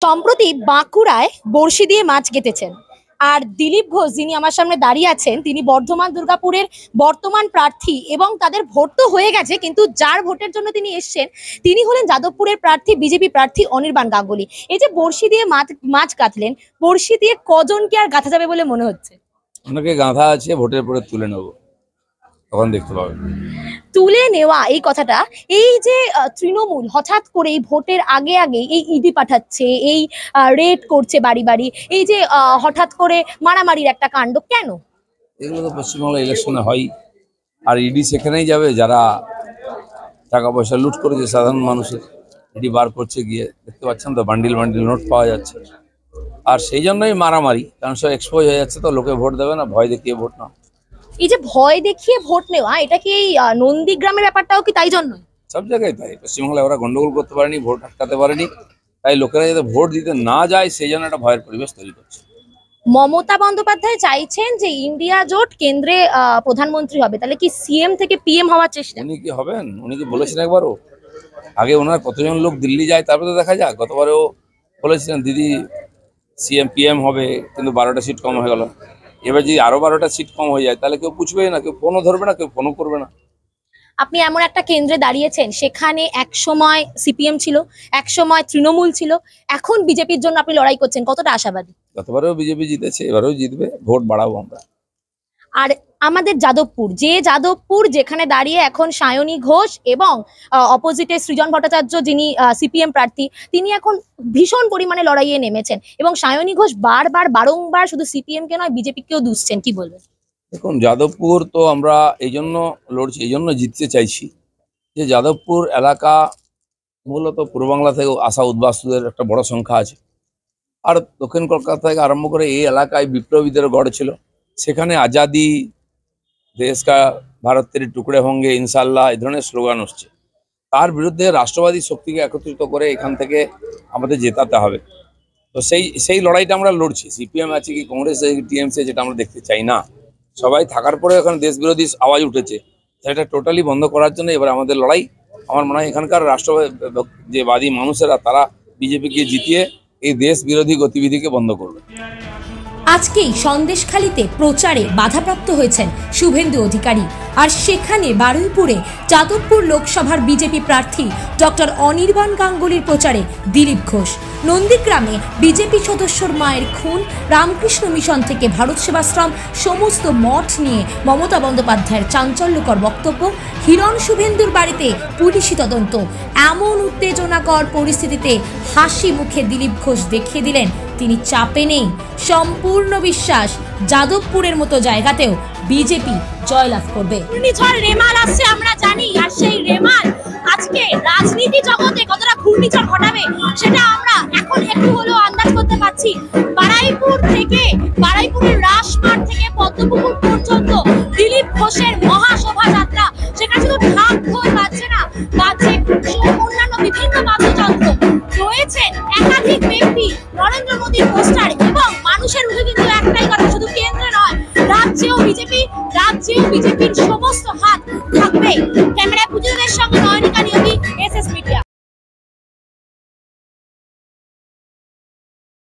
সম্প্রতি বাঁকুড়ায় বড়শি দিয়ে মাছ কেটেছেন। আর দিলীপ ঘোষ যিনি আমার সামনে দাঁড়িয়ে আছেন তিনি বর্ধমান দুর্গাপুরের বর্তমান প্রার্থী এবং তাদের ভোট তো হয়ে গেছে, কিন্তু যার ভোটের জন্য তিনি এসছেন তিনি হলেন যাদবপুরের প্রার্থী, বিজেপি প্রার্থী অনির্বাণ গাঙ্গুলি। এই যে বড়শি দিয়ে মাছ কাটলেন, বড়শি দিয়ে কজনকে আর গাঁথা যাবে বলে মনে হচ্ছে? অনেকে গাঁথা আছে, ভোটের পরে তুলে নেব, তখন দেখতে পাবেন। তুলে নেওয়া এই কথাটা, এই যে তৃণমূল হঠাৎ করে এই ভোটের আগে আগে এই ইডি পাঠাচ্ছে, এই রেড করছে বাড়ি বাড়ি, এই যে হঠাৎ করে মারামারির একটা কাণ্ড, কেন? এগুলো তো পশ্চিমবাংলা ইলেকশনে হয়, আর ইডি সেখানেই যাবে যারা টাকা পয়সা লুট করেছে সাধারণ মানুষের। ইডি বার করছে, গিয়ে দেখতে পাচ্ছেন তো বান্ডিল বান্ডিল নোট পাওয়া যাচ্ছে। আর সেই জন্যই মারামারি, কারণ সব এক্সপোজ হয়ে যাচ্ছে, তো লোকে ভোট দেবে না, ভয় দেখিয়ে ভোট না। এই যে ভয় দেখিয়ে ভোট নেওয়া, এটা কি এই নন্দীগ্রামের ব্যাপারটাও কি তাই জন্য? সব জায়গায় তাই। পশ্চিমবাংলায় ওরা গন্ডগোল করতে পারেনি, ভোট আটকাতে পারেনি, তাই লোকেরা যাতে ভোট দিতে না যায় সেই জন্য একটা ভয়ের পরিবেশ তৈরি করছে। মমতা বন্দ্যোপাধ্যায় চাইছেন যে ইন্ডিয়া জোট কেন্দ্রে প্রধানমন্ত্রী হবে, তাহলে কি সিএম থেকে পিএম হওয়ার চেষ্টা? উনি কি হবেন? উনি কি বলেছেন একবারও? আগে ওনার কতজন লোক দিল্লি যায় তারপরে তো দেখা যাক। গতবারেও বলেছিলেন দিদি সিএম পিএম হবে, কিন্তু 12টা সিট কম হয়ে গেল। এবার যদি আরো 12টা সিট কম হয়ে যায় তাহলে কেউ পুছবেই না, কেউ ফোনও ধরবে না, কেউ ফোনও করবে না। আপনি এমন একটা কেন্দ্রে দাঁড়িয়েছেন, সেখানে এক সময় সিপিএম ছিল, এক সময় তৃণমূল ছিল, এখন বিজেপির জন্য আপনি লড়াই করছেন, কতটা আশাবাদী? গতবারেও বিজেপি জিতেছে, এবারেও জিতবে, ভোট বাড়াবো আমরা। আর আমাদের যাদবপুর যেখানে দাঁড়িয়ে এখন সায়নী ঘোষ এবং অপোজিটে সৃজন ভট্টাচার্য যিনি সিপিএম প্রার্থী, তিনি এখন ভীষণ পরিমাণে লড়াইয়ে নেমেছেন এবং সায়নী ঘোষ বারংবার শুধু সিপিএম কে নয় বিজেপিকেও দুষছেন, কি বলবেন? দেখুন, যাদবপুর তো আমরা এই জন্য লড়ছি, এই জন্য জিততে চাইছি যে যাদবপুর এলাকা মূলত পূর্ব বাংলা থেকে আসা উদ্বাস্তুদের একটা বড় সংখ্যা আছে। আর দক্ষিণ কলকাতা থেকে আরম্ভ করে এই এলাকায় বিপ্লবীদের গড় ছিল। সেখানে আজাদি, দেশ কা ভারত তেরি টুকড়ে হোঙ্গে ইনশাল্লাহ, এই ধরনের স্লোগান হচ্ছে। তার বিরুদ্ধে রাষ্ট্রবাদী শক্তিকে একত্রিত করে এখান থেকে আমাদের জেতাতে হবে। তো সেই লড়াইটা আমরা লড়ছি। সিপিএম আছে কি কংগ্রেস আছে কি টিএমসি, যেটা আমরা দেখতে চাই না। সবাই থাকার পরে এখানে দেশ বিরোধী আওয়াজ উঠেছে, সেটা টোটালি বন্ধ করার জন্য এবার আমাদের লড়াই। আমার মনে হয় এখানকার রাষ্ট্রবাদী যে বাদী মানুষেরা, তারা বিজেপিকে জিতিয়ে এই দেশ বিরোধী গতিবিধিকে বন্ধ করবে। আজকেই সন্দেশখালীতে প্রচারে বাধাপ্রাপ্ত হয়েছেন শুভেন্দু অধিকারী, আর সেখানে বারুইপুরে যাদবপুর লোকসভার বিজেপি প্রার্থী ডক্টর অনির্বাণ গাঙ্গুলির প্রচারে দিলীপ ঘোষ। নন্দীগ্রামে বিজেপি সদস্যর মায়ের খুন, রামকৃষ্ণ মিশন থেকে ভারত সেবাশ্রম, সমস্ত মঠ নিয়ে মমতা বন্দ্যোপাধ্যায়ের চাঞ্চল্যকর বক্তব্য, হিরণ শুভেন্দুর বাড়িতে পুলিশি তদন্ত। এমন উত্তেজনাকর পরিস্থিতিতে হাসি মুখে দিলীপ ঘোষ দেখিয়ে দিলেন তিনি চাপে নেই। সম্পূর্ণ বিশ্বাস যাদবপুরের মতো জায়গাতেও বিজেপি জয়লাভ করবে। ঘূর্ণিঝড় রেমাল আসছে আমরা জানি, আর সেই রেমাল আজকে রাজনীতি জগতে কতটা ঘূর্ণিঝড় ঘটাবে সেটা আমরা এখন একটু হলেও আন্দাজ করতে পারছি। বারুইপুরের রাসমাঠ থেকে পদ্মপুকুর পর্যন্ত দিলীপ ঘোষের মহাশোভাযাত্রা, সেখানে শুধু ঢাক ঢোল বাজছে না, বাজছে অন্যান্য বিভিন্ন বাদ্যযন্ত্র। রয়েছে একাধিক ব্যক্তি, নরেন্দ্র মোদীর পোস্টার, এবং মানুষের মুখে কিন্তু একটাই কথা, শুধু কেন্দ্রে নয় রাজ্যেও বিজেপির সমস্ত